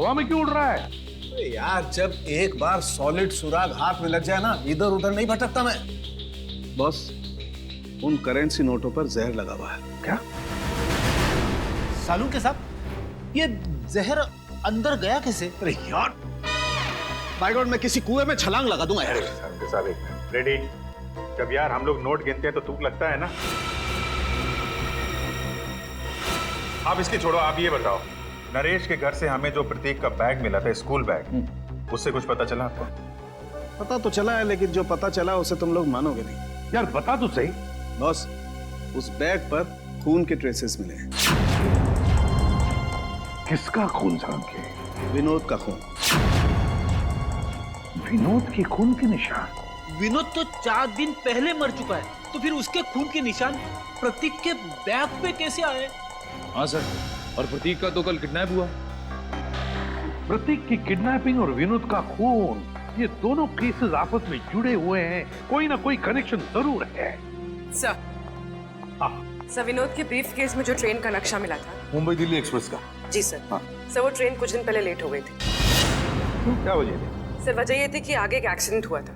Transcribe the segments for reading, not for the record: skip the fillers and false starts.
हवा में क्यों उड़ रहा है? अरे यार, जब एक बार सॉलिड सुराग हाथ में लग जाए ना, इधर उधर नहीं भटकता मैं। बॉस, उन करेंसी नोटों पर जहर लगा हुआ है। क्या? सालू के साहब, ये जहर अंदर गया कैसे? अरे यार, बाय गॉड, मैं किसी कुएं में छलांग लगा दूंगा यार। साहब एक मिनट, रेडी? जब यार हम लोग नोट गिनते हैं तो तुक लगता है ना। आप इसकी छोड़ो, आप ये बताओ, नरेश के घर से हमें जो प्रतीक का बैग मिला था, स्कूल बैग, उससे कुछ पता चला आपको? पता तो चला है, लेकिन जो पता चला उसे तुम लोग मानोगे नहीं। यार बता तो सही। बॉस, उस बैग पर खून के ट्रेसेस मिले हैं। किसका खून साहब के? विनोद का खून। विनोद के खून के निशान? विनोद तो 4 दिन पहले मर चुका है, तो फिर उसके खून के निशान प्रतीक के बैग पे कैसे आए? हाँ सर, और प्रतीक का तो कल किडनैप हुआ। प्रतीक की किडनैपिंग और विनोद का खून, ये दोनों केसेस आपस में जुड़े हुए हैं। कोई ना कोई कनेक्शन जरूर है। सर, सर विनोद के ब्रीफ केस में जो ट्रेन का नक्शा मिला था, मुंबई दिल्ली एक्सप्रेस का। जी सर। सर वो ट्रेन कुछ दिन पहले लेट हो गई थी। क्या वजह थी? सर वजह ये थी कि आगे एक एक्सीडेंट हुआ था,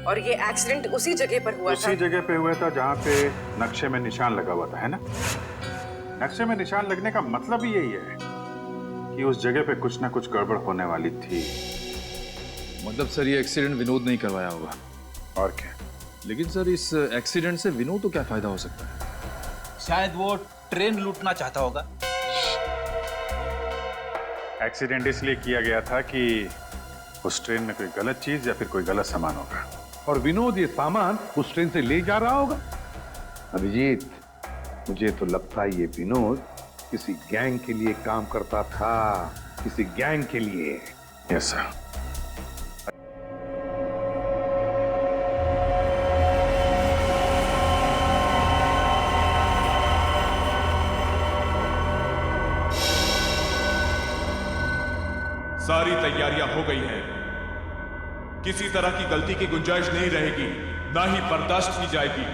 और ये एक्सीडेंट उसी जगह पर हुआ था। उसी जगह पे हुआ था जहाँ पे नक्शे में निशान लगा हुआ था, है ना? नक्शे में निशान लगने का मतलब ही यही है कि उस जगह पे कुछ ना कुछ गड़बड़ होने वाली थी। मतलब सर ये एक्सीडेंट विनोद नहीं करवाया होगा। और क्या? लेकिन सर इस एक्सीडेंट से विनोद को क्या फायदा हो सकता है? शायद वो ट्रेन लूटना चाहता होगा। एक्सीडेंट इसलिए किया गया था कि उस ट्रेन में कोई गलत चीज या फिर कोई गलत सामान होगा, और विनोद ये सामान उस ट्रेन से ले जा रहा होगा। अभिजीत, मुझे तो लगता है ये विनोद किसी गैंग के लिए काम करता था, किसी गैंग के लिए। Yes sir. सारी तैयारियां हो गई हैं। किसी तरह की गलती की गुंजाइश नहीं रहेगी, ना ही बर्दाश्त की जाएगी।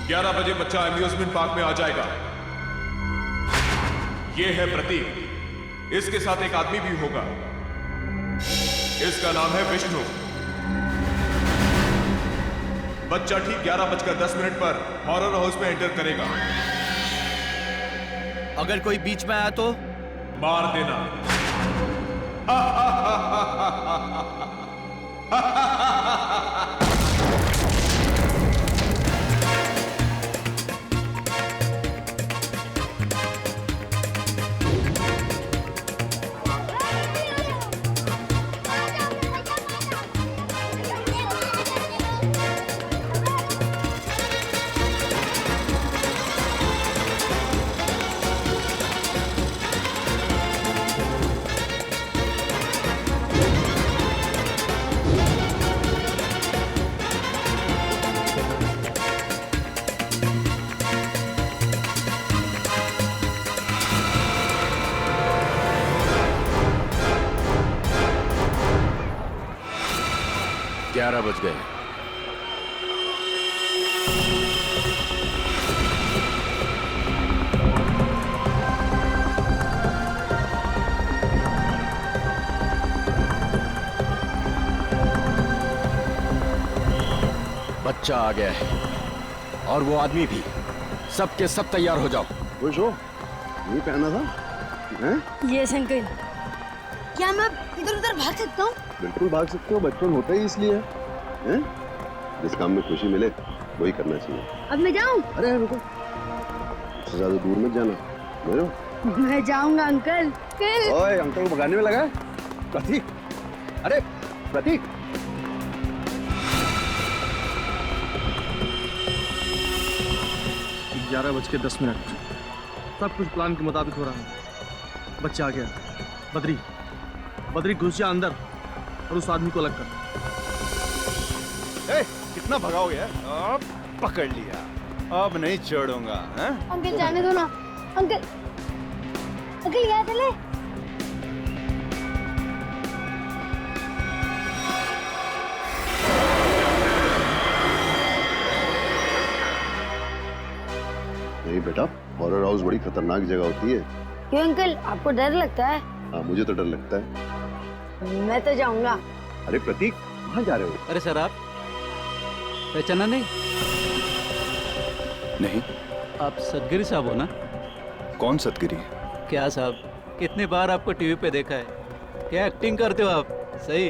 11 बजे बच्चा अम्यूजमेंट पार्क में आ जाएगा। यह है प्रतीक, इसके साथ एक आदमी भी होगा। इसका नाम है विष्णु। बच्चा ठीक 11:10 पर हॉरर हाउस में एंटर करेगा। अगर कोई बीच में आया तो मार देना। बज गए। बच्चा आ गया है और वो आदमी भी। सब के सब तैयार हो जाओ। खुश हो? ये पहना था? हैं? Yes uncle. क्या मैं इधर उधर भाग सकता हूँ? बिल्कुल भाग सकते हो, बचपन होता ही इसलिए है। जिस काम में खुशी मिले वही करना चाहिए। अब मैं जाऊँ? अरे रुको, उससे ज्यादा दूर मत जाना। मेरे मैं जाऊंगा अंकल। ओए, अंकल को भगाने में लगा है? प्रतीक, अरे प्रतीक। 11:10। सब कुछ प्लान के मुताबिक हो रहा है। बच्चा आ गया। बद्री घुस जा अंदर और उस आदमी को अलग कर। कितना भगाओगे? अब पकड़ लिया, अब नहीं छोड़ूंगा। अंकल जाने दो ना। अंकल यहाँ चले। नहीं बेटा, हॉरर हाउस बड़ी खतरनाक जगह होती है। क्यों अंकल, आपको डर लगता है? हाँ, मुझे तो डर लगता है। मैं तो जाऊंगा। अरे प्रतीक, कहाँ जा रहे हो? अरे सर, आप पहचाना नहीं? नहीं। आप सदगिरी साहब हो ना? कौन सतगिरी? क्या साहब, कितनी बार आपको टीवी पे देखा है। क्या एक्टिंग करते हो आप, सही।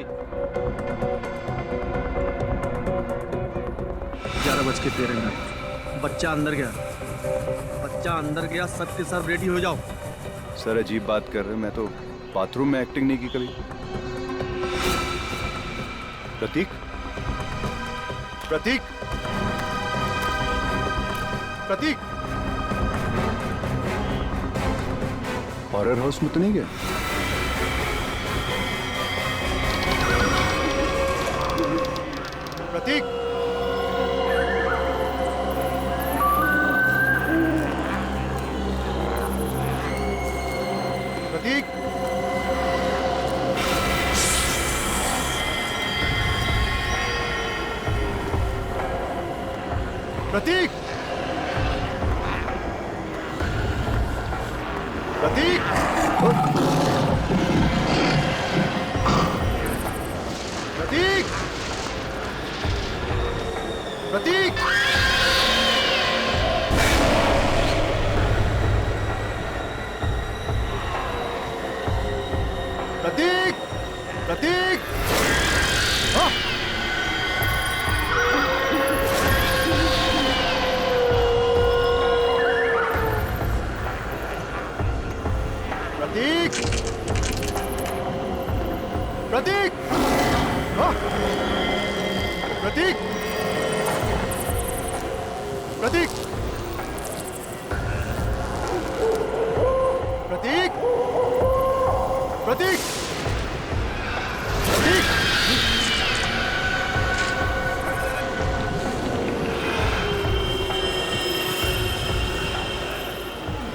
11:13 बच्चा अंदर गया। सबके सब रेडी हो जाओ। सर अजीब बात कर रहे हैं, मैं तो बाथरूम में एक्टिंग नहीं की कभी। प्रतीक, प्रतीक, प्रतीक, हॉरर हाउस में तो नहीं गया? प्रतीक, प्रतीक, प्रतीक, प्रतीक, प्रतीक, प्रतीक, प्रतीक, प्रतीक, हाँ। प्रतीक, प्रतीक, हाँ। प्रतीक, प्रतीक, प्रतीक, प्रतीक,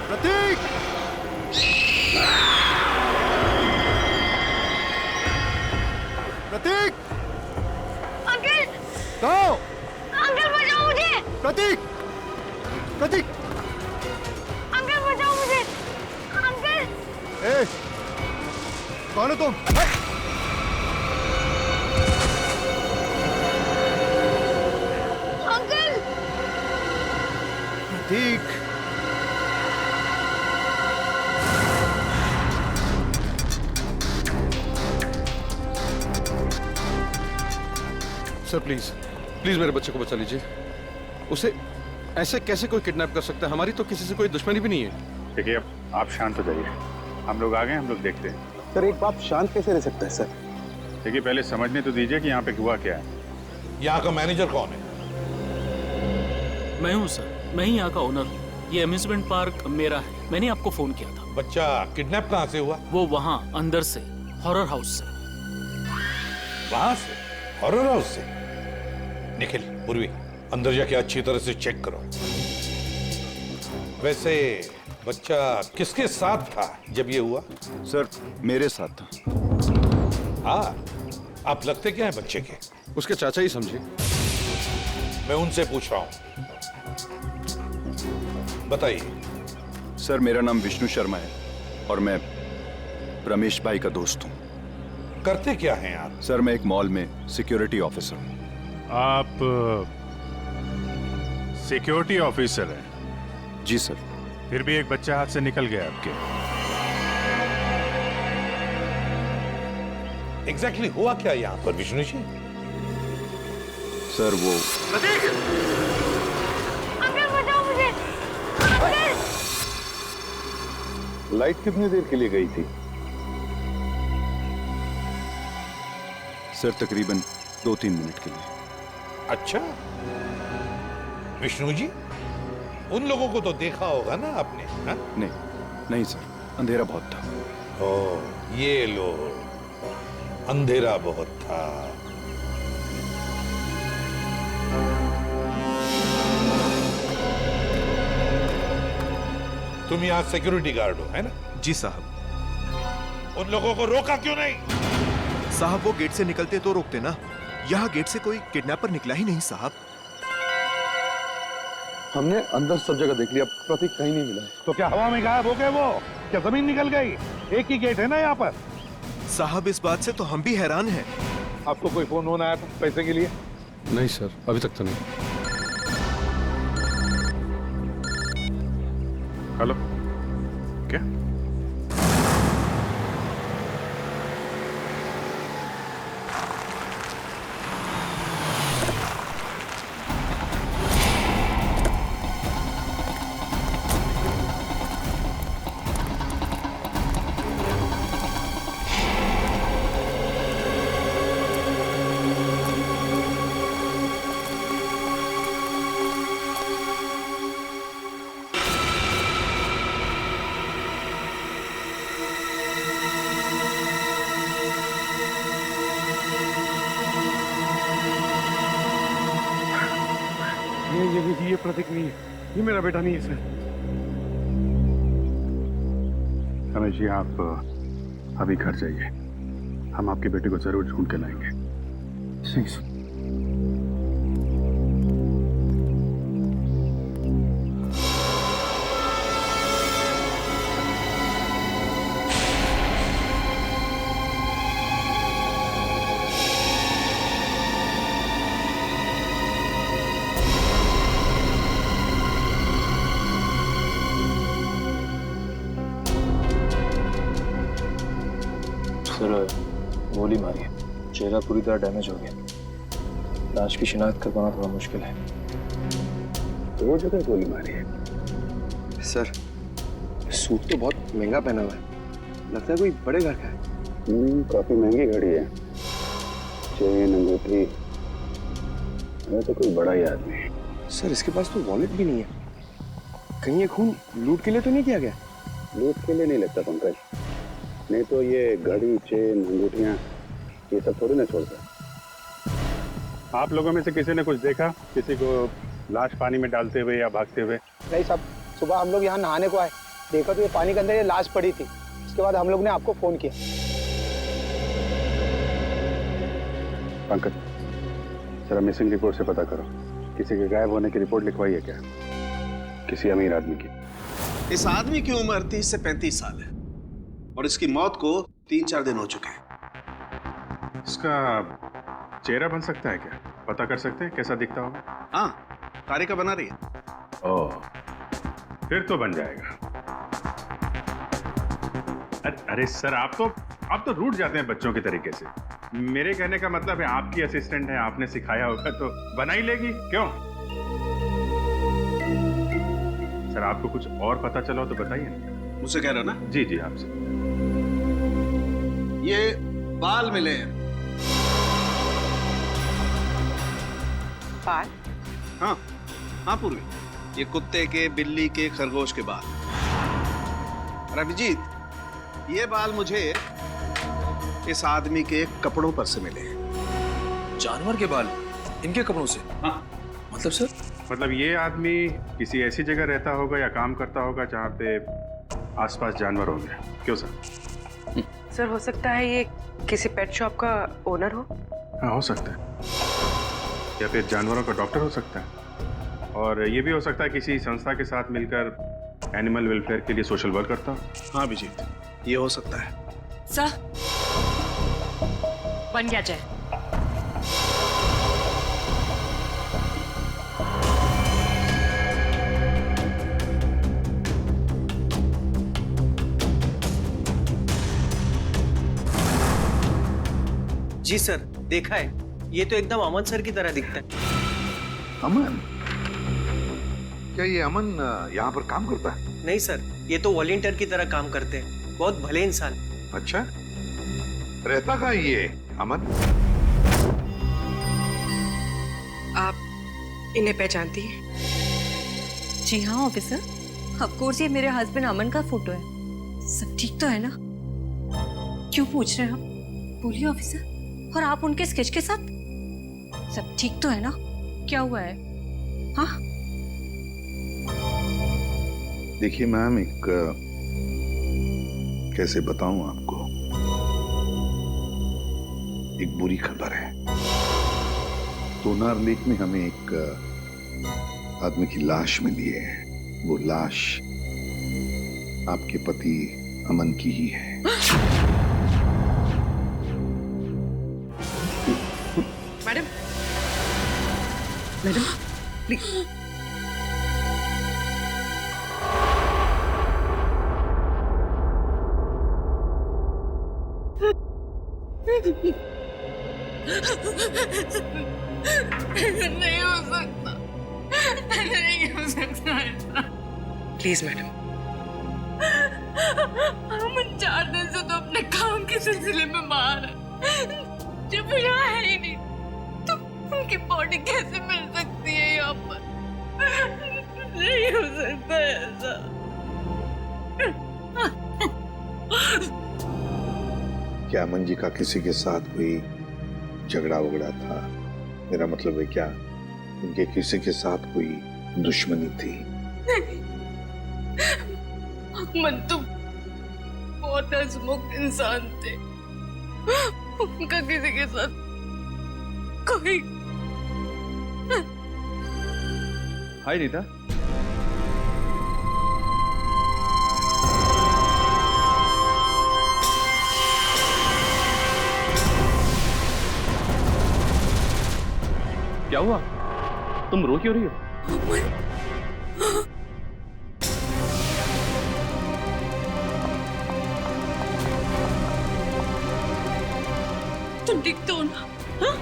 प्रतीक, प्रतीक, प्रतीक, अंकल, कहो। अंकल बचाओ मुझे। प्रतीक, प्रतीक, अंकल बचाओ मुझे। अंकल, ए, कौन हो तुम? Uncle, Prateek, sir please please मेरे बच्चे को बचा लीजिए। उसे ऐसे कैसे कोई किडनैप कर सकता है? हमारी तो किसी से कोई दुश्मनी भी नहीं है। देखिए, अब आप शांत हो जाइए। हम लोग आ गए, हम लोग देखते हैं। सर एक बाप शांत कैसे रह सकता है सर? देखिए, पहले समझने तो दीजिए कि यहाँ पे हुआ क्या है। यहाँ का मैनेजर कौन है? मैं हूँ सर, मैं ही यहाँ का ओनर हूँ। ये अम्यूजमेंट पार्क मेरा है। मैंने आपको फोन किया था। बच्चा किडनैप कहाँ से हुआ? वो वहाँ अंदर से, हॉरर हाउस से। वहां से? हॉरर हाउस से? निखिल, पूर्वी, अंदर जाके अच्छी तरह से चेक करो। वैसे बच्चा किसके साथ था जब ये हुआ? सर मेरे साथ था। हाँ, आप लगते क्या है बच्चे के? उसके चाचा ही समझिए। मैं उनसे पूछ रहा हूं, बताइए। सर मेरा नाम विष्णु शर्मा है और मैं रमेश भाई का दोस्त हूँ। करते क्या हैं आप? सर मैं एक मॉल में सिक्योरिटी ऑफिसर हूँ। आप सिक्योरिटी ऑफिसर हैं? जी सर। फिर भी एक बच्चा हाथ से निकल गया आपके। एग्जैक्टली हुआ क्या यहाँ पर विष्णु जी? सर वो अंकल बचाओ मुझे। अंकल, लाइट कितनी देर के लिए गई थी? सर तकरीबन 2-3 मिनट के लिए। अच्छा, विष्णु जी, उन लोगों को तो देखा होगा ना आपने? हा? नहीं सर, अंधेरा बहुत था। ओ, ये लो, अंधेरा बहुत था। तुम यहाँ सिक्योरिटी गार्ड हो, है ना? जी साहब। उन लोगों को रोका क्यों नहीं? साहब वो गेट से निकलते तो रोकते ना। यहाँ गेट से कोई किडनैपर निकला ही नहीं साहब। हमने अंदर सब जगह देख लिया, प्रतीक कहीं नहीं मिला है। तो क्या हवा में गायब हो गए वो? क्या जमीन निकल गई? एक ही गेट है ना यहाँ पर। साहब इस बात से तो हम भी हैरान हैं। आपको कोई फोन होना आया था पैसे के लिए? नहीं सर, अभी तक तो नहीं। हेलो, क्या? ये प्रतीक नहीं है, ये मेरा बेटा नहीं है सर। रमेश जी, आप अभी घर जाइए, हम आपके बेटे को जरूर ढूंढ के लाएंगे। ठीक सर। सर, गोली मारी है, चेहरा पूरी तरह डैमेज हो गया। लाश की शिनाख्त कर पाना थोड़ा मुश्किल है। दो जगह गोली मारी है। सर, सूट तो बहुत महंगा पहना हुआ है, लगता है कोई बड़े घर का है। काफी महंगी घड़ी है, चेन, अंगूठी, मैं तो कोई बड़ा ही आदमी है। सर, इसके पास तो वॉलेट भी नहीं है। कहीं ये खून लूट के लिए तो नहीं किया गया? लूट के लिए नहीं लगता पंकज, नहीं तो ये घड़ी, चेन, अंगूठियां ये सब थोड़ी ना छोड़ता। आप लोगों में से किसी ने कुछ देखा, किसी को लाश पानी में डालते हुए या भागते हुए? नहीं साहब, सुबह हम लोग यहाँ नहाने को आए, देखा तो ये पानी के अंदर ये लाश पड़ी थी। उसके बाद हम लोग ने आपको फोन किया। पंकज, जरा मिसिंग रिपोर्ट से पता करो, किसी के गायब होने की रिपोर्ट लिखवाई है क्या? किसी अमीर आदमी की। इस आदमी की उम्र 30 से 35 साल है और इसकी मौत को 3-4 दिन हो चुके हैं। इसका चेहरा बन सकता है क्या? पता कर सकते हैं कैसा दिखता होगा? हाँ, तारिका बना रही है। ओह, फिर तो बन जाएगा। अरे सर, आप तो रूठ जाते हैं बच्चों के तरीके से। मेरे कहने का मतलब है आपकी असिस्टेंट है, आपने सिखाया होगा तो बना ही लेगी, क्यों? सर, आपको कुछ और पता चला हो तो बताइए ना। मुझसे कह रहे हो ना? जी जी, आपसे। ये बाल मिले हैं। बाल? हाँ हाँ पूर्वी, ये कुत्ते के, बिल्ली के, खरगोश के बाल। और अभिजीत, ये बाल मुझे इस आदमी के कपड़ों पर से मिले हैं। जानवर के बाल इनके कपड़ों से? हाँ। मतलब सर? मतलब ये आदमी किसी ऐसी जगह रहता होगा या काम करता होगा जहाँ पे आसपास जानवर होंगे, क्यों सर? सर, हो सकता है ये किसी पेट शॉप का ओनर हो। हाँ, हो सकता है, या फिर जानवरों का डॉक्टर हो सकता है, और ये भी हो सकता है किसी संस्था के साथ मिलकर एनिमल वेलफेयर के लिए सोशल वर्क करता हो। हाँ अभिजीत, ये हो सकता है। सर, बन गया जय। जी सर, देखा है, ये तो एकदम अमन सर की तरह दिखता है। अमन? क्या ये अमन यहाँ पर काम करता है? नहीं सर, ये तो वॉलंटियर की तरह काम करते हैं, बहुत भले इंसान। अच्छा, रहता कहाँ ये अमन? आप इन्हें पहचानती हैं? जी हाँ ऑफिसर, ऑफ कोर्स ये मेरे हस्बैंड अमन का फोटो है। सब ठीक तो है ना? क्यों पूछ रहे हैं आप? बोलिए ऑफिसर। और आप उनके स्केच के साथ? सब ठीक तो है ना? क्या हुआ है? हाँ? देखिए मैम, एक कैसे बताऊं आपको, एक बुरी खबर है। सोनार लेक में हमें एक आदमी की लाश मिली है। वो लाश आपके पति अमन की ही है। Madam, madam please. नहीं हो सकता, नहीं हो सकता ऐसा। Please madam. हम 4 दिन से तो अपने काम के सिलसिले में बाहर है। जब वो यहाँ है ही नहीं तो उनकी बॉडी कैसे मिल सकती है यहाँ पर? नहीं हो सकता ऐसा। क्या अमन जी का किसी के साथ कोई झगड़ा वगड़ा था? मेरा मतलब है क्या उनके किसी के साथ कोई दुश्मनी थी? अमन तो बहुत हंसमुख इंसान थे। उनका किसी के साथ कोई। हाय रीता। क्या हुआ? तुम रो क्यों रही हो? तुम ठीक तो हो ना? हाँ?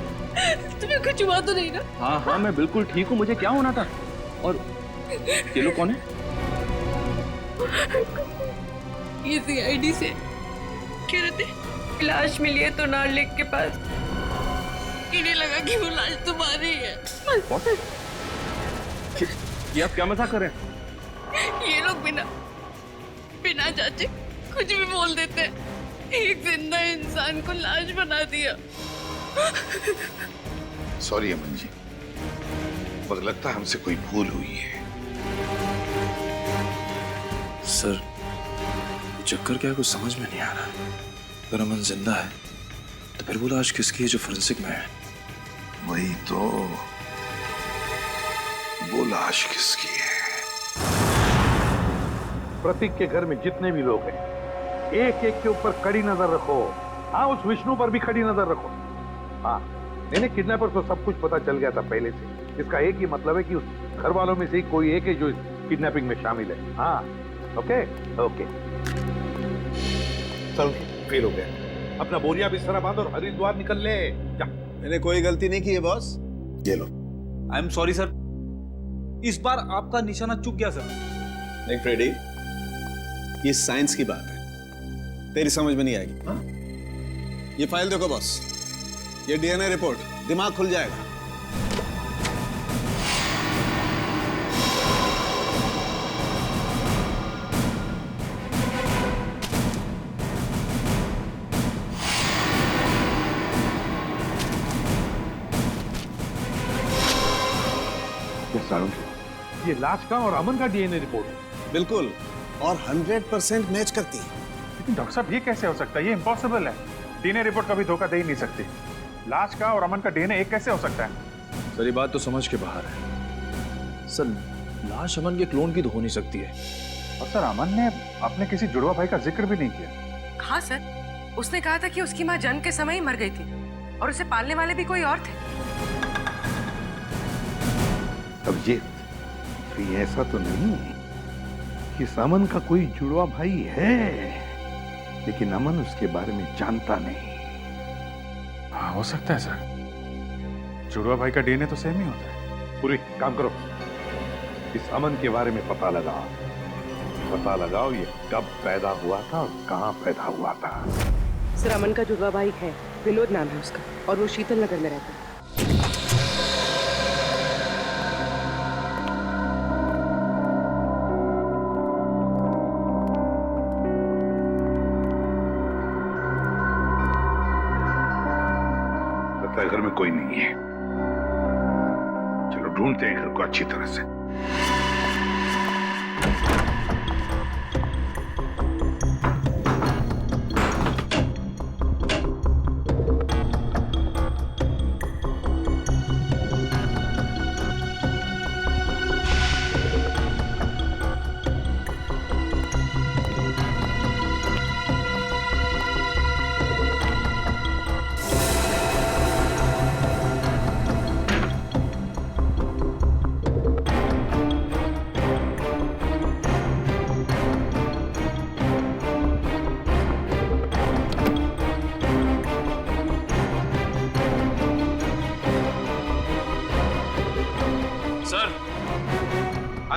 तुम्हें कुछ हुआ तो नहीं ना? हाँ हाँ, मैं बिल्कुल ठीक हूँ। मुझे क्या होना था? और ये लोग कौन है? ये CID से कह रहे थे लाश मिली है तो नार लेक के पास। इन्हें लगा कि वो लाश तुम्हारी है। ये आप क्या मजाक कर रहे हैं? ये लोग बिना जांचे कुछ भी बोल देते हैं। एक जिंदा इंसान को लाश बना दिया। सॉरी अमन जी, पर लगता है हमसे कोई भूल हुई है। सर, चक्कर क्या है, कुछ समझ में नहीं आ रहा। अगर अमन जिंदा है तो फिर वो लाश किसकी है जो फोरेंसिक में है? वही तो, वो लाश किसकी है? प्रतीक के घर में जितने भी लोग हैं, एक एक के ऊपर कड़ी नजर रखो। हाँ, उस विष्णु पर भी कड़ी नजर रखो। हाँ, नहीं, किडनैपर को सब कुछ पता चल गया था पहले से। इसका एक ही मतलब है कि उस घर वालों में से कोई एक है जो किडनैपिंग में शामिल है। हाँ, ओके ओके। चल, फेल हो गया। अपना बोरिया बिस्तरा बांध और हरिद्वार निकल ले जा। मैंने कोई गलती नहीं की है बॉस। ये लो। आई एम सॉरी सर, इस बार आपका निशाना चूक गया सर। नहीं फ्रेडी, ये साइंस की बात है, तेरी समझ में नहीं आएगी। हाँ? ये फाइल देखो बॉस, ये DNA रिपोर्ट, दिमाग खुल जाएगा। ये लाश का और अमन का DNA रिपोर्ट बिल्कुल, और 100% मैच करती है। लेकिन डॉक्टर साहब, ये कैसे हो सकता है? ये इम्पॉसिबल है। DNA रिपोर्ट कभी धोखा दे ही नहीं सकती। लाश का और अमन का DNA एक कैसे हो सकता है? सर, ये बात तो समझ के बाहर है। सर, लाश अमन के क्लोन की तो हो नहीं सकती है। और सर, अमन ने अपने किसी जुड़वा भाई का जिक्र भी नहीं किया। हाँ सर, उसने कहा था कि उसकी माँ जन्म के समय ही मर गई थी और उसे पालने वाले भी कोई और थे। अब ये ऐसा तो नहीं है कि अमन का कोई जुड़वा भाई है, लेकिन अमन उसके बारे में जानता नहीं। हाँ, हो सकता है सर। जुड़वा भाई का DNA तो सेम ही होता है। पूरी काम करो, इस अमन के बारे में पता लगाओ ये कब पैदा हुआ था और कहाँ पैदा हुआ था। सर, अमन का जुड़वा भाई है, विनोद नाम है उसका, और वो शीतल नगर में रहता है। घर में कोई नहीं है, चलो ढूंढते हैं घर को अच्छी तरह से।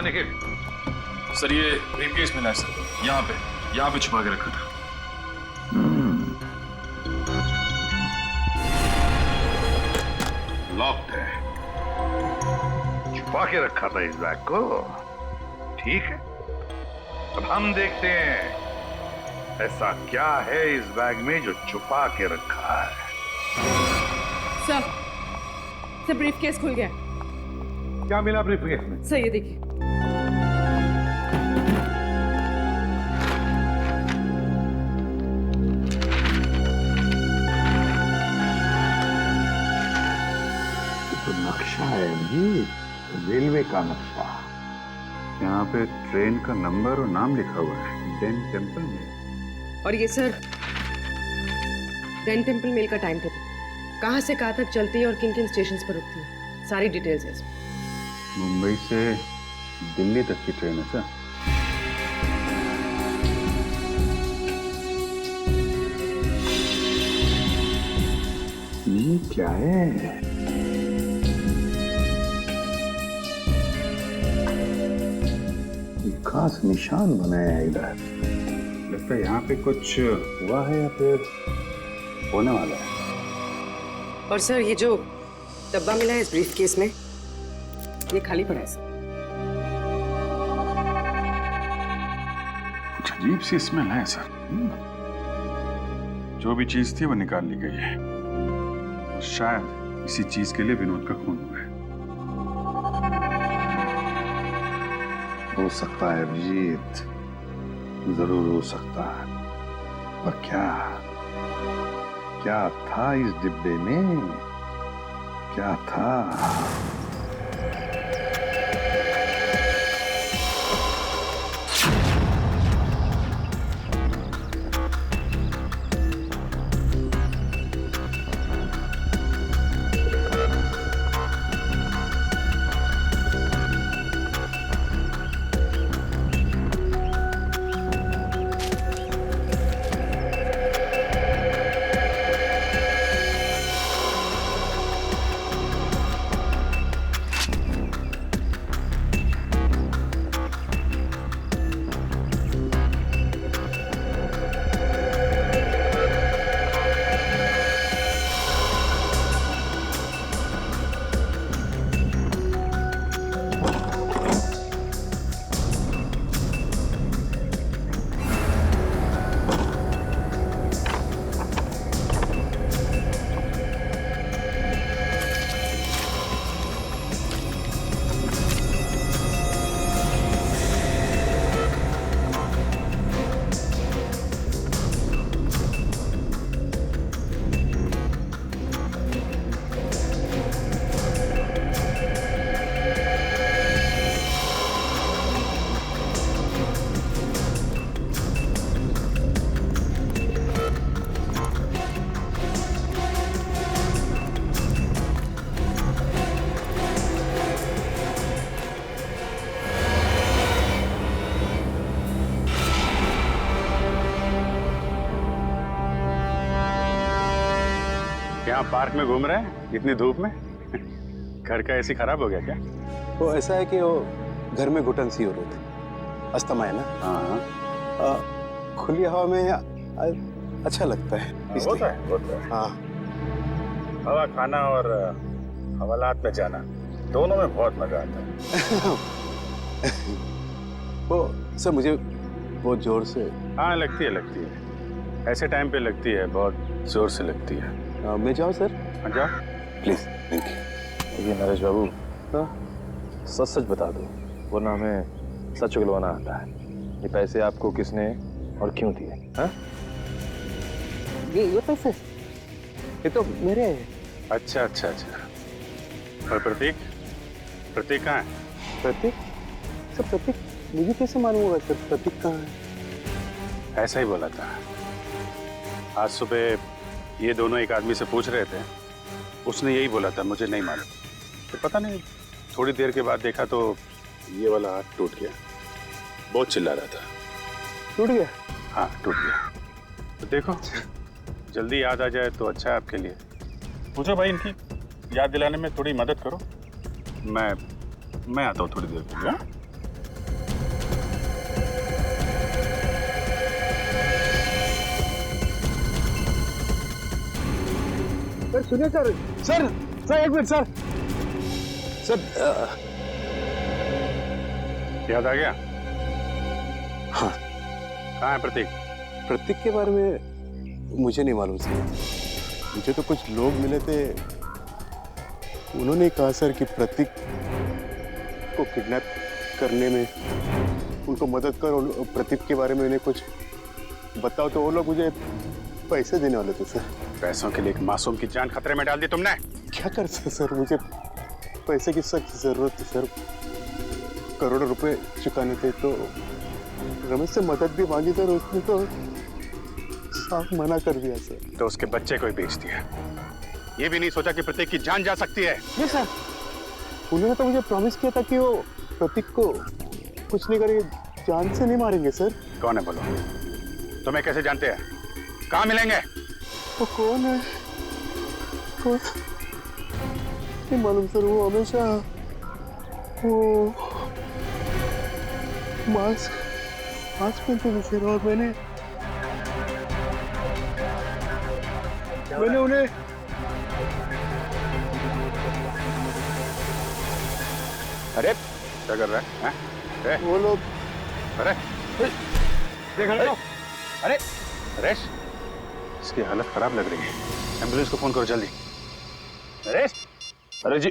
हाँ निखिल। सर ये ब्रीफकेस मिला है सर, यहाँ पे छुपा के रखा था। लॉक्ड है, छुपा के रखा था इस बैग को। ठीक है, अब हम देखते हैं ऐसा क्या है इस बैग में जो छुपा के रखा है। सर ब्रीफकेस खुल गया। क्या मिला ब्रीफकेस में? सर ये देखिए। तो नक्शा है जी, रेलवे का नक्शा। यहाँ पे ट्रेन का नंबर और नाम लिखा हुआ है, डेन टेम्पल में। और ये सर डेन टेम्पल मेल का टाइम टेबल, कहाँ से कहाँ तक चलती है और किन किन स्टेशन पर रुकती है, सारी डिटेल्स है इसमें। मुंबई से दिल्ली तक की ट्रेन है सर। ये क्या है? एक खास निशान बनाया है इधर। लगता है यहाँ पे कुछ हुआ है या फिर होने वाला है। और सर ये जो डब्बा मिला है इस ब्रीफकेस में, ये खाली पड़ा है सर। कुछ अजीब सी स्मेल है सर। जो भी चीज थी वो निकाल ली गई है और शायद इसी चीज के लिए विनोद का खून हुआ है। हो सकता है अभिजीत, जरूर हो सकता है, पर क्या था इस डिब्बे में? क्या था? यहाँ पार्क में घूम रहे हैं इतनी धूप में? घर का एसी खराब हो गया क्या? वो ऐसा है कि वो घर में घुटन सी हो रही थी, अस्थमा है ना। हाँ खुली हवा में अच्छा लगता है, होता है। हाँ, हवा खाना और हवालात में जाना दोनों में बहुत मजा आता है। वो सर मुझे बहुत जोर से। हाँ लगती है, ऐसे टाइम पे लगती है, बहुत जोर से लगती है। मैं जाऊँ सर? हाँ जाओ प्लीज। Thank you. ये नरेश बाबू, सच सच बता दो, वरना हमें सच उगलवाना आता है। ये पैसे आपको किसने और क्यों दिए? हाँ? ये पैसे ये तो मेरे हैं। अच्छा। और प्रतीक कहाँ है? प्रतीक? सर प्रतीक मुझे कैसे मालूम होगा सर प्रतीक कहाँ है? ऐसा ही बोला था। आज सुबह ये दोनों एक आदमी से पूछ रहे थे, उसने यही बोला था, मुझे नहीं मालूम। तो पता नहीं, थोड़ी देर के बाद देखा तो ये वाला हाथ टूट गया। बहुत चिल्ला रहा था। टूट गया? हाँ टूट गया। तो देखो जल्दी याद आ जाए तो अच्छा है आपके लिए। पूछो भाई, इनकी याद दिलाने में थोड़ी मदद करो। मैं आता हूँ थोड़ी देर के लिए। सर सुनिए सर, सर सर एक मिनट सर। सर याद आ गया? हाँ। कहाँ है प्रतीक? प्रतीक के बारे में मुझे नहीं मालूम सर। मुझे तो कुछ लोग मिले थे, उन्होंने कहा सर कि प्रतीक को किडनैप करने में उनको मदद कर और प्रतीक के बारे में उन्हें कुछ बताओ, तो वो लोग मुझे पैसे देने वाले थे सर। पैसों के लिए एक मासूम की जान खतरे में डाल दी तुमने। क्या कर सकते सर, मुझे पैसे की सख्त जरूरत थी सर, करोड़ों रुपए चुकाने थे। तो रमेश से मदद भी मांगी सर, उसने तो साफ मना कर दिया सर। तो उसके बच्चे को ही बेच दिया, ये भी नहीं सोचा कि प्रतीक की जान जा सकती है? नहीं सर, उन्होंने तो मुझे प्रॉमिस किया था कि वो प्रतीक को कुछ नहीं करेंगे, जान से नहीं मारेंगे सर। कौन है बोलो? तुम्हें कैसे जानते हैं? कहाँ मिलेंगे? वो कौन है? कौन? नहीं मालूम सर, वो हमेशा वो मास्क पहनते थे सर, और मैंने उन्हें अरे क्या कर रहा है? हैं? वो लोग अरे देख रहे हो? अरे नरेश, इसकी हालत खराब लग रही है, एम्बुलेंस को फोन करो जल्दी। नरेश, अरे जी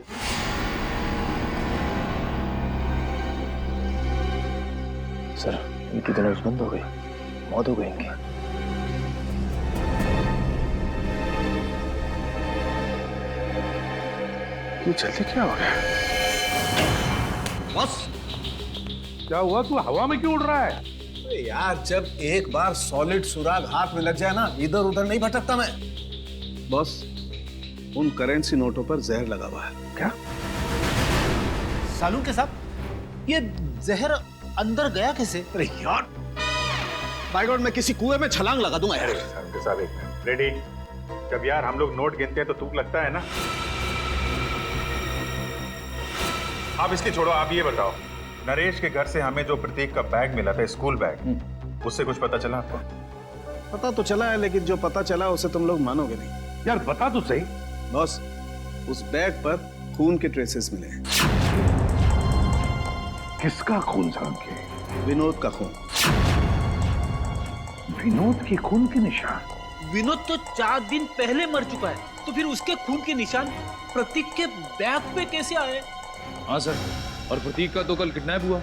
सर, इनकी तो नर्स बंद हो गई, मौत हो गई इनकी। ये जल्दी क्या हो गया? बस क्या हुआ? तू हवा में क्यों उड़ रहा है? अरे यार, जब एक बार सॉलिड सुराग हाथ में लग जाए ना, इधर उधर नहीं भटकता मैं। बॉस, उन करेंसी नोटों पर जहर लगा हुआ है। क्या? सालू के साहब, ये जहर अंदर गया कैसे? अरे यार, बाय गॉड, मैं किसी कुएं में छलांग लगा दूंगा यार। साहब एक मिनट, रेडी? जब यार हम लोग नोट गिनते हैं तो तुक लगता है ना। आप इसकी छोड़ो, आप ये बताओ, नरेश के घर से हमें जो प्रतीक का बैग मिला था, स्कूल बैग, उससे कुछ पता चला आपको? पता तो चला है, लेकिन जो पता चला उसे तुम लोग मानोगे नहीं। यार बता तो सही। बॉस, उस बैग पर खून के ट्रेसेस मिले हैं। किसका खून साहब के? विनोद का खून। विनोद के खून के निशान? विनोद तो 4 दिन पहले मर चुका है, तो फिर उसके खून के निशान प्रतीक के बैग पे कैसे आए? हाँ सर, और प्रतीक का तो कल किडनैप हुआ।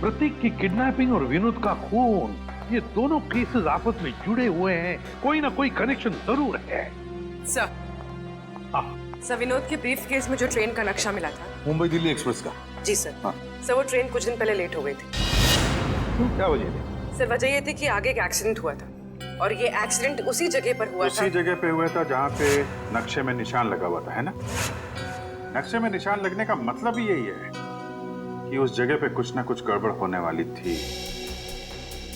प्रतीक की किडनैपिंग और विनोद का खून, ये दोनों केसेस आपस में जुड़े हुए हैं, कोई ना कोई कनेक्शन जरूर है। सर, सर विनोद के ब्रीफ केस में जो ट्रेन का नक्शा मिला था, मुंबई दिल्ली एक्सप्रेस का? जी सर। सर वो ट्रेन कुछ दिन पहले लेट हो गई थी। क्या वजह थी? सर वजह ये थी कि आगे एक एक्सीडेंट हुआ था, और ये एक्सीडेंट उसी जगह पर हुआ था। उसी जगह पे हुआ था जहाँ पे नक्शे में निशान लगा हुआ था, है ना? नक्शे में निशान लगने का मतलब ही यही है कि उस जगह पे कुछ ना कुछ गड़बड़ होने वाली थी।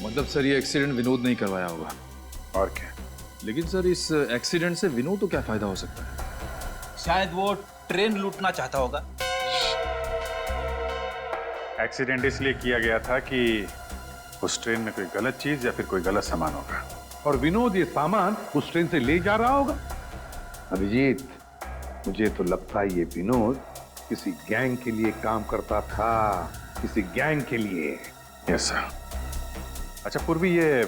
मतलब सर, ये एक्सीडेंट विनोद नहीं करवाया होगा। और क्या? लेकिन सर, इस एक्सीडेंट से विनोद को क्या फायदा हो सकता है? शायद वो ट्रेन लूटना चाहता होगा। एक्सीडेंट इसलिए किया गया था कि उस ट्रेन में कोई गलत चीज या फिर कोई गलत सामान होगा, और विनोद ये सामान उस ट्रेन से ले जा रहा होगा। अभिजीत, मुझे तो लगता है ये विनोद किसी गैंग के लिए काम करता था, किसी गैंग के लिए। Yes sir. अच्छा पूर्वी, ये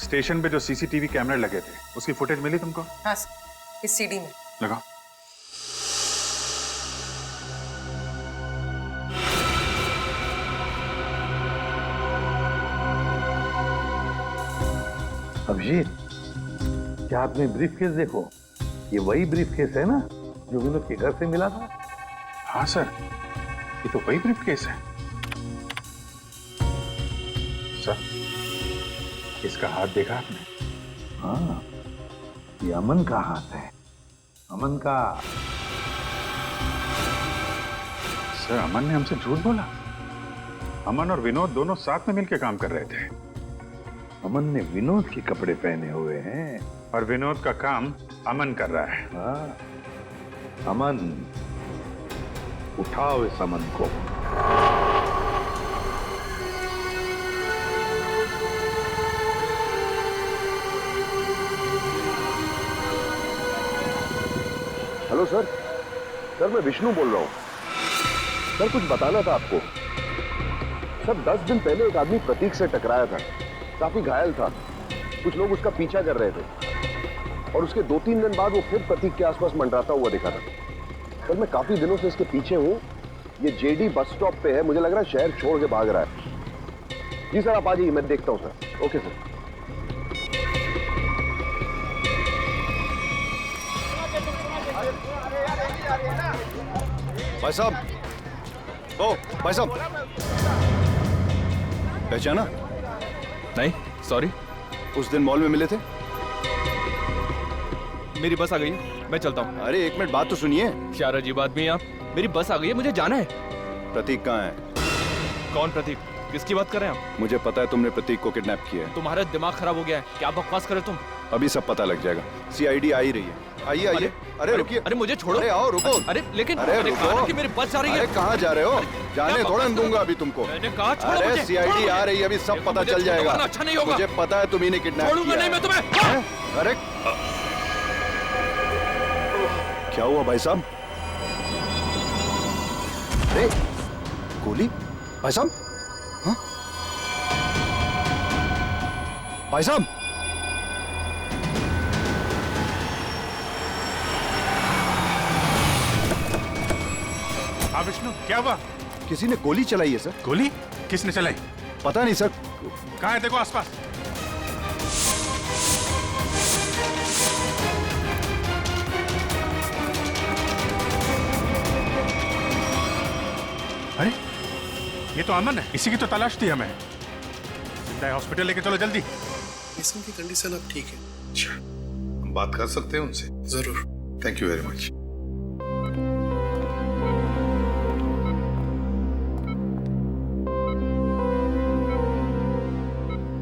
स्टेशन पे जो सीसीटीवी कैमरे लगे थे, उसकी फुटेज मिली तुमको? हाँ सर, इस सीडी में। लगाओ। अभिजीत, क्या आपने ब्रीफ केस देखो? ये वही ब्रीफ केस है ना जो विनोद के घर से मिला था? हाँ सर, ये तो वही ब्रीफ केस है सर। इसका हाथ देखा आपने? हाँ, ये अमन का हाथ है, अमन का। सर, अमन ने हमसे झूठ बोला। अमन और विनोद दोनों साथ में मिलकर काम कर रहे थे। अमन ने विनोद के कपड़े पहने हुए हैं और विनोद का काम अमन कर रहा है। हाँ, अमन, उठाओ इस अमन को। Hello sir. सर मैं विष्णु बोल रहा हूँ। सर कुछ बताना था आपको। सर 10 दिन पहले एक आदमी प्रतीक से टकराया था, काफी घायल था। कुछ लोग उसका पीछा कर रहे थे और उसके 2-3 दिन बाद वो फिर प्रतीक के आसपास मंडराता हुआ दिखा था। सर मैं काफी दिनों से इसके पीछे हूँ। ये जेडी बस स्टॉप पे है, मुझे लग रहा है शहर छोड़ के भाग रहा है। जी सर आप आ जाइए, मैं देखता हूँ सर। Okay sir. भाई साहब, ओ भाई साहब, पहचाना? नहीं, सॉरी। उस दिन मॉल में मिले थे। मेरी बस आ गई है, मैं चलता हूँ। अरे एक मिनट बात तो सुनिए। क्या अजीब आदमी है आप। मेरी बस आ गई है, मुझे जाना है। प्रतीक कहाँ है? कौन प्रतीक? किसकी बात कर रहे हैं आप? मुझे पता है तुमने प्रतीक को किडनैप किया है। तुम्हारा दिमाग खराब हो गया है, क्या बकवास कर रहे हो तुम? अभी सब पता लग जाएगा। सीआईडी आ ही रही है। आइए आइए। अरे रुकिए। अरे मुझे छोड़ो। अरे आओ रुको। अरे लेकिन अरे रुको। कि मेरी बस जा रही है। अरे कहाँ जा रहे हो? जाने थोड़ा दूंगा अभी तुमको। मैंने कहा छोड़ो अरे मुझे। सीआईडी आ रही है, अभी सब पता चल जाएगा। अच्छा नहीं होगा। मुझे पता है तुम्ही ने किडनैप किया। छोड़ूंगा नहीं मैं तुम्हें। अरे क्या हुआ भाई साहब? अरे गोली भाई साहब? हाँ? भाई साहब हाँ विष्णु, क्या हुआ? किसी ने गोली चलाई है सर। गोली? किसने चलाई? पता नहीं सर। कहाँ है? देखो आसपास। अरे ये तो अमन है, इसी की तो तलाश थी हमें। जिंदा है, हॉस्पिटल लेके चलो जल्दी। इसम की कंडीशन अब ठीक है। अच्छा, हम बात कर सकते हैं उनसे? जरूर। Thank you very much.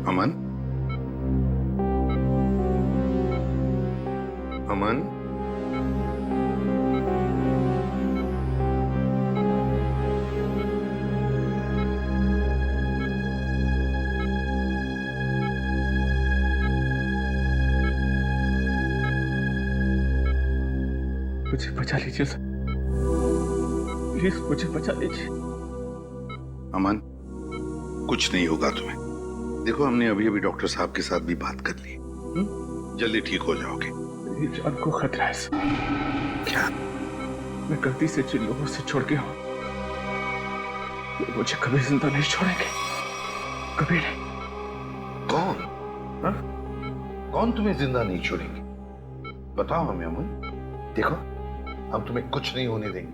Aman, Aman, मुझे बचा लीजिए सर, प्लीज मुझे बचा लीजिए। अमन, कुछ नहीं होगा तुम्हें। देखो हमने अभी अभी डॉक्टर साहब के साथ भी बात कर ली, जल्दी ठीक हो जाओगे। मेरी जान को खतरा है सर। क्या? मैं गलती से जिन लोगों से छोड़ गया हूं वो मुझे कभी जिंदा नहीं छोड़ेंगे, कभी नहीं। कौन? हा? कौन तुम्हें जिंदा नहीं छोड़ेंगे? बताओ हमें अमन। देखो हम तुम्हें कुछ नहीं होने देंगे।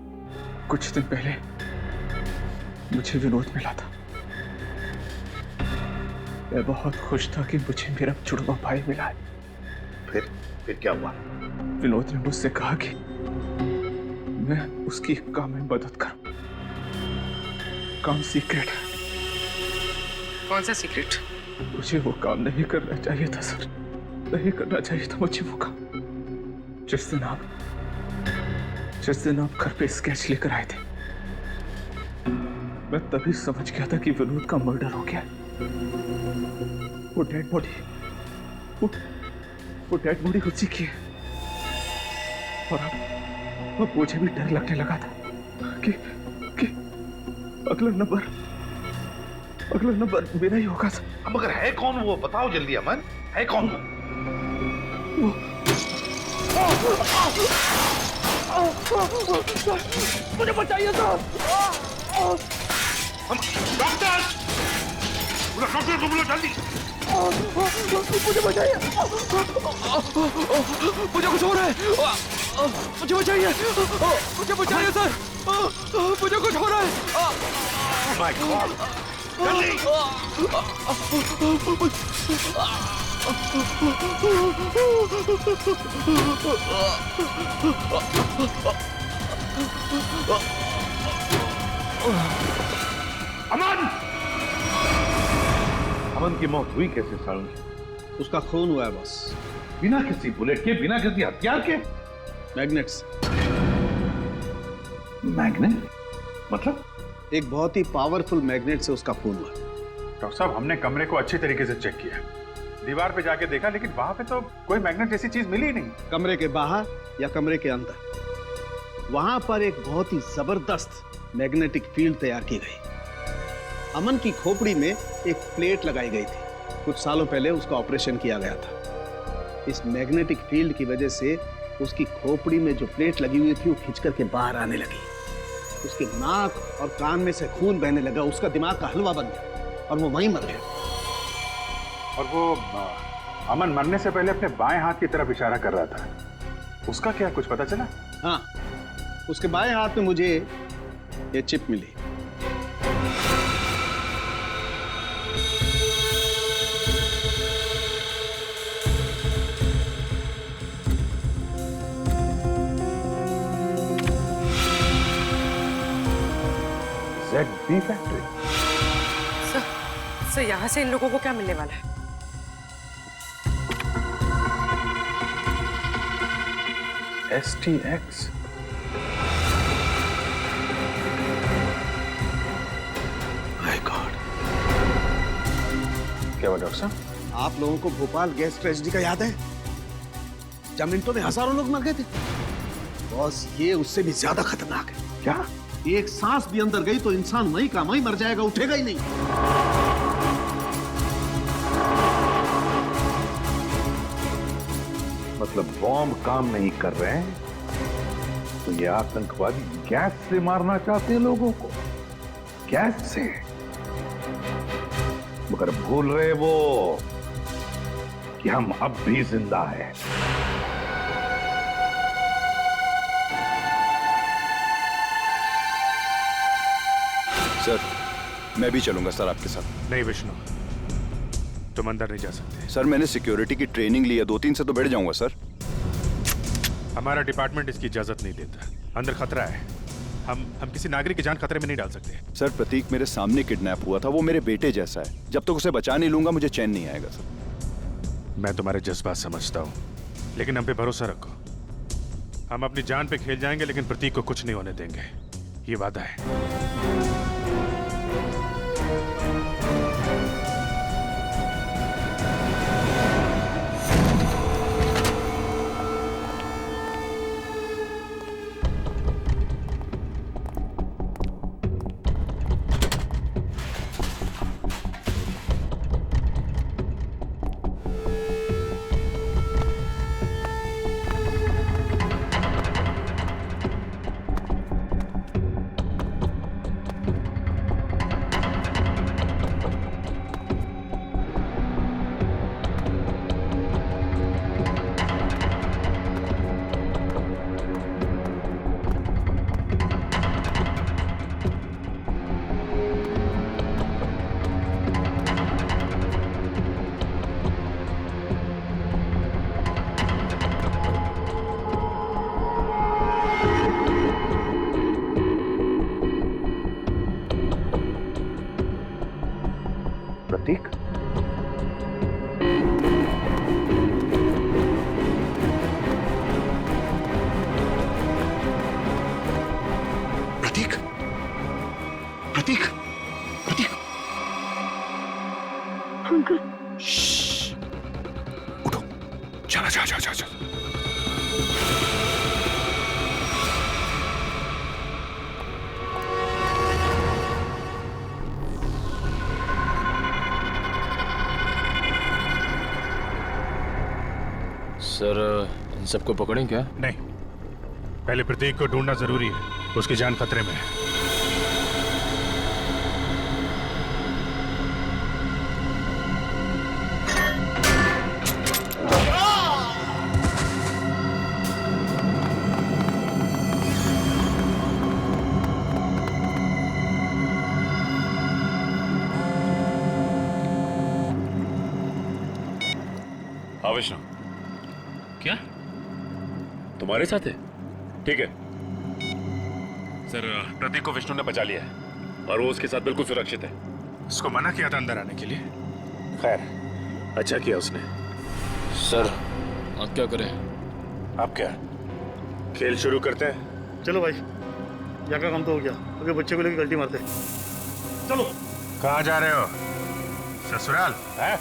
कुछ दिन पहले मुझे विनोद मिला था। मैं बहुत खुश था कि मुझे मेरा जुड़वा भाई मिला है। फिर क्या हुआ? विनोद ने मुझसे कहा कि मैं उसकी काम में मदद करूं। काम सीक्रेट है। कौन सा सीक्रेट? मुझे वो काम नहीं करना चाहिए था सर, नहीं करना चाहिए था मुझे वो काम। जिस दिन आप घर पे स्केच लेकर आए थे, मैं तभी समझ गया था कि विनोद का मर्डर हो गया। वो डेड बॉडी उसी की है। और अब मुझे भी डर लगने लगा था कि अगला नंबर मेरा ही होगा सर। अब मगर है कौन वो? बताओ जल्दी अमन, है कौन वो? मुझे बचाइए सर। डॉक्टर, जल्दी मुझे बचाइए। मुझे कुछ हो रहा है। मुझे बचाइए। मुझे बचाइए सर, मुझे कुछ हो रहा है। माय गॉड, जल्दी। अमन! अमन की मौत हुई कैसे सारुण? उसका खून हुआ है बस। बिना किसी बुलेट के, बिना किसी हथियार के? मैग्नेट्स। मैग्नेट? मतलब? एक बहुत ही पावरफुल मैग्नेट से उसका खून हुआ। डॉक्टर साहब हमने कमरे को अच्छी तरीके से चेक किया, दीवार पे जाके देखा, लेकिन वहां पे तो कोई मैग्नेट जैसी चीज मिली ही नहीं। कमरे के बाहर या कमरे के अंदर? वहां पर एक बहुत ही जबरदस्त मैग्नेटिक फील्ड तैयार की गई। अमन की खोपड़ी में एक प्लेट लगाई गई थी। कुछ सालों पहले उसका ऑपरेशन किया गया था। इस मैग्नेटिक फील्ड की वजह से उसकी खोपड़ी में जो प्लेट लगी हुई थी वो खिंच करके बाहर आने लगी। उसके नाक और कान में से खून बहने लगा। उसका दिमाग का हलवा बन गया और वो वहीं मर गया। और वो अमन मरने से पहले अपने बाएं हाथ की तरफ इशारा कर रहा था, उसका क्या कुछ पता चला? हाँ, उसके बाएं हाथ में मुझे ये चिप मिली। ZB factory. सर यहाँ से इन लोगों को क्या मिलने वाला है? STX। My God. क्या हुआ डॉक्टर साहब? आप लोगों को भोपाल गैस ट्रेजेडी का याद है? जब मिनटों में हजारों लोग मर गए थे। बॉस, ये उससे भी ज्यादा खतरनाक है। क्या? एक सांस भी अंदर गई तो इंसान वहीं का वहीं मर जाएगा, उठेगा ही नहीं। मतलब बॉम्ब काम नहीं कर रहे हैं तो ये आतंकवादी गैस से मारना चाहते हैं लोगों को, गैस से। मगर भूल रहे वो कि हम अब भी जिंदा हैं। सर, मैं भी चलूंगा सर आपके साथ। नहीं विष्णु, तुम अंदर नहीं जा सकते। सर, मैंने सिक्योरिटी की ट्रेनिंग ली है, 2-3 से तो बैठ जाऊंगा सर। हमारा डिपार्टमेंट इसकी इजाजत नहीं देता। अंदर खतरा है। हम किसी नागरिक की जान खतरे में नहीं डाल सकते। सर, प्रतीक मेरे सामने किडनैप हुआ था। वो मेरे बेटे जैसा है। जब तक उसे बचा नहीं लूंगा मुझे चैन नहीं आएगा सर। मैं तुम्हारे जज्बात समझता हूँ, लेकिन हम पे भरोसा रखो। हम अपनी जान पे खेल जाएंगे लेकिन प्रतीक को कुछ नहीं होने देंगे, ये वादा है। प्रतीक, प्रतीक, प्रतीक, प्रतीक। अंकल, उठो, चला। सर, इन सबको पकड़ें क्या? नहीं, पहले प्रतीक को ढूंढना जरूरी है। उसकी जान खतरे में है। हाँ विष्णु। क्या तुम्हारे साथ है? ठीक है सर, प्रतीक को विष्णु ने बचा लिया है और वो उसके साथ बिल्कुल सुरक्षित है। उसको मना किया था अंदर आने के लिए। खैर, अच्छा किया उसने। सर, अब क्या करें? अब क्या, खेल शुरू करते हैं? चलो भाई, यहाँ का काम तो हो गया, अगर बच्चे को लेकर गलती मारते हैं। चलो। कहाँ जा रहे हो? ससुराल है?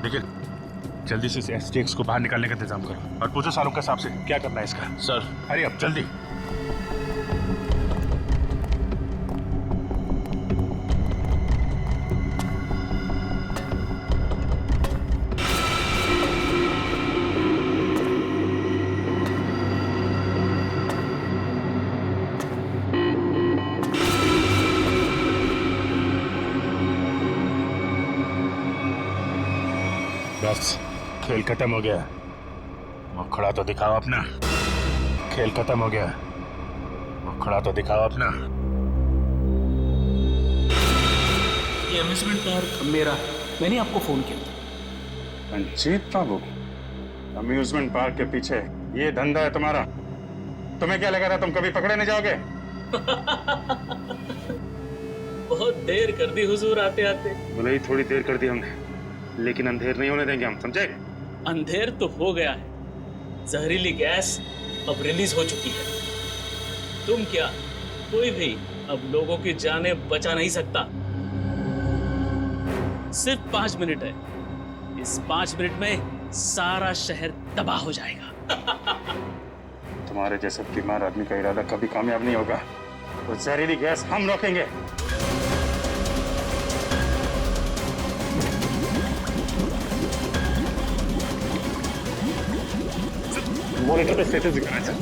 देखिए, जल्दी से इस STX को बाहर निकालने का इंतजाम करो और पूछो सालों के हिसाब से क्या करना है इसका। सर। अरे अब जल्दी। बस खेल खत्म हो गया। मुखड़ा तो दिखाओ अपना। खेल खत्म हो गया, मुखड़ा तो दिखाओ अपना। ये अम्यूजमेंट पार्क मेरा है, मैंने आपको फोन किया। रंजीत बाबू, अम्यूजमेंट पार्क के पीछे ये धंधा है तुम्हारा? तुम्हें क्या लगा था तुम कभी पकड़े नहीं जाओगे? बहुत देर कर दी हुजूर आते आते। भले ही थोड़ी देर कर दी हमने, लेकिन अंधेर नहीं होने देंगे हम, समझे? अंधेर तो हो गया है, जहरीली गैस अब रिलीज हो चुकी है। तुम क्या, कोई भी अब लोगों की जानें बचा नहीं सकता। सिर्फ 5 मिनट है, इस 5 मिनट में सारा शहर तबाह हो जाएगा। तुम्हारे जैसे बीमार आदमी का इरादा कभी कामयाब नहीं होगा। वो जहरीली गैस हम रोकेंगे। मॉनिटर पे स्टेटस दिखा रहा है।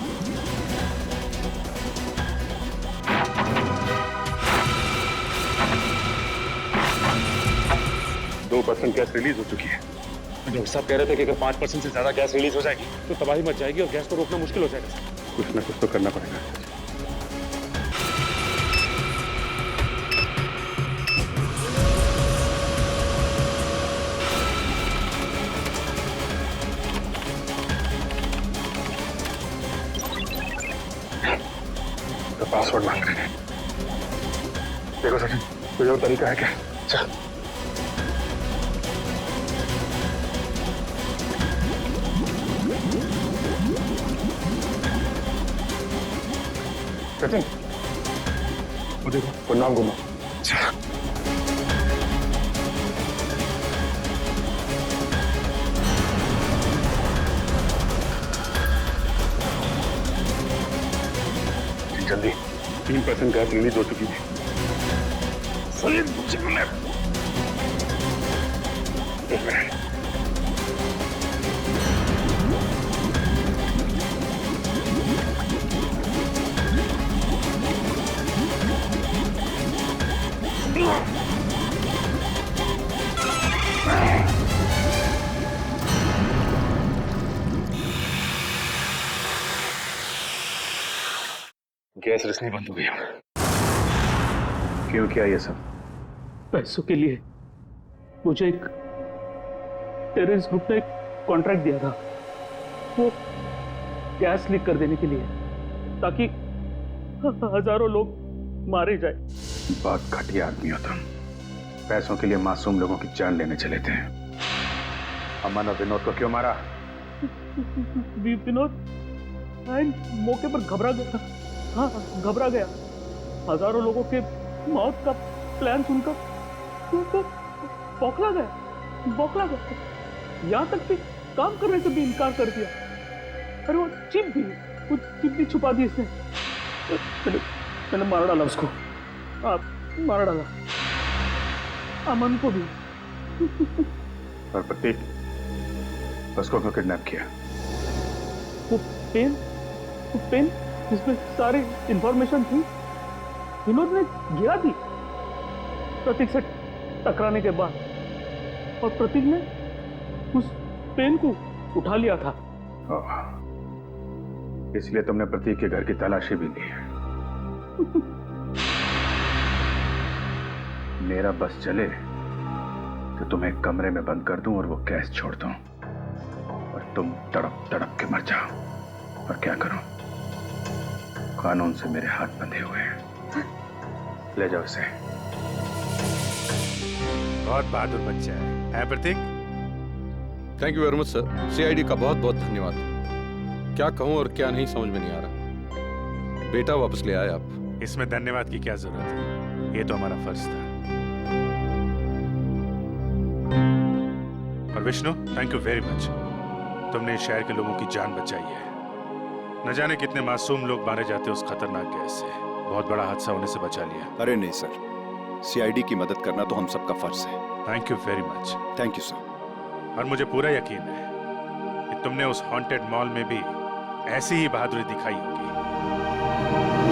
2% गैस रिलीज हो चुकी है। डॉक्टर साहब कह रहे थे कि अगर 5% से ज्यादा गैस रिलीज हो जाएगी तो तबाही मच जाएगी और गैस को रोकना मुश्किल हो जाएगा। कुछ ना कुछ तो करना पड़ेगा। तो पासवर्ड मांग रहे हैं। देखो सचिन, कोई और तरीका है क्या? चल। सचिन, वो देखो, वो नाम घुमा। जल्दी, 3% गैस रिलीज हो चुकी है। एक मिनट। गैस रिसनी बंद हो गई। क्यों किया ये सब? पैसों के लिए। मुझे एक टेररिस्ट ग्रुप ने एक कॉन्ट्रैक्ट दिया था, वो गैस लीक कर देने के लिए, ताकि हजारों लोग मारे जाए। बहुत घटिया आदमी हो तुम। पैसों के लिए मासूम लोगों की जान लेने चले थे। अमन और विनोद को क्यों मारा? विनोद मौके पर घबरा गया। हाँ, घबरा गया। हजारों लोगों के मौत का प्लान सुनकर तो बौखला गया। यहाँ तक कि काम करने से भी इनकार कर दिया। अरे वो चिप भी छुपा दी इसने। मैंने मार डाला उसको। मार डाला अमन को भी। और प्रतीक, उसको क्यों किडनैप किया? वो पेन जिसमें सारी इंफॉर्मेशन थी, विनोद ने गिरा दी प्रतीक से टकराने के बाद, और प्रतीक ने उस पेन को उठा लिया था। इसलिए तुमने प्रतीक के घर की तलाशी भी ली। मेरा बस चले तो तुम्हें एक कमरे में बंद कर दूं और वो गैस छोड़ दूं और तुम तड़प तड़प के मर जाओ। और क्या करूं? कानून से मेरे हाथ बंधे हुए हैं। ले जाओ इसे। बहुत बहादुर बच्चा है Pratik. Thank you very much sir. CID का बहुत बहुत धन्यवाद। क्या कहूं और क्या नहीं समझ में नहीं आ रहा। बेटा वापस ले आए आप। इसमें धन्यवाद की क्या जरूरत है? ये तो हमारा फर्ज था। और और Vishnu, thank you very much. तुमने इस शहर के लोगों की जान बचाई है। न जाने कितने मासूम लोग मारे जाते उस खतरनाक गैस से। बहुत बड़ा हादसा होने से बचा लिया। अरे नहीं सर, सीआईडी की मदद करना तो हम सबका फर्ज है। Thank you very much. Thank you sir. और मुझे पूरा यकीन है कि तुमने उस हॉन्टेड मॉल में भी ऐसी ही बहादुरी दिखाई होगी।